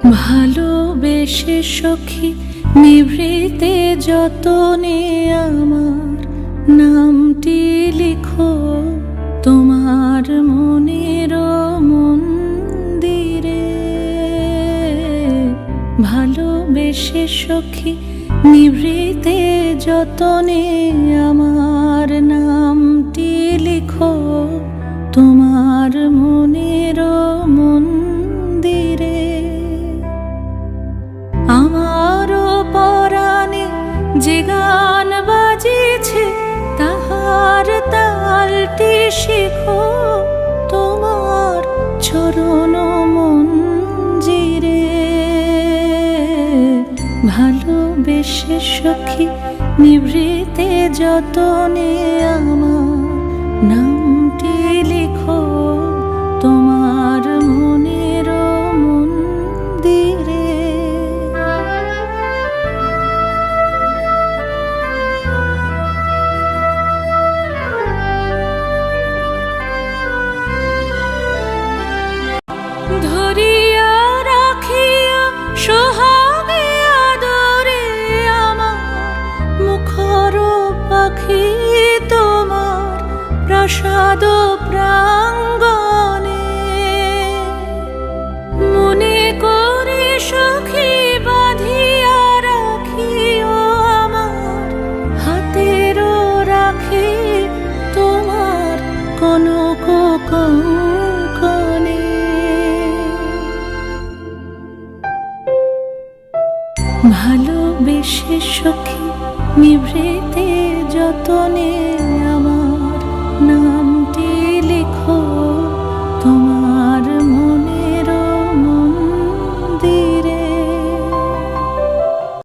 ভালোবেসে সখী নিভৃতে যতনে আমার নামটি লিখো তোমার মনের মন্দিরে। ভালোবেসে সখী নিভৃতে যতনে আমার নামটি লিখো তোমার মনের মন্দিরে। আমারও পরাণে যে গান বাজিছে তাহার তালটি শিখো তোমার চরণ মঞ্জিরে। ভালোবেসে সখী নিভৃতে যতনে আমার নামটি লিখো তোমার মনের মন্দিরে। ধরিয়া রাখিয়া সোহাগে আদরে আমার মুখর পাখি তোমার প্রাসাদ প্রাঙ্গণে। মনে করে সখী বাঁধিয়া রাখিও আমার হাতের রাখি তোমার কনক কঙ্কণে। ভালোবেসে সখী নিভৃতে যতনে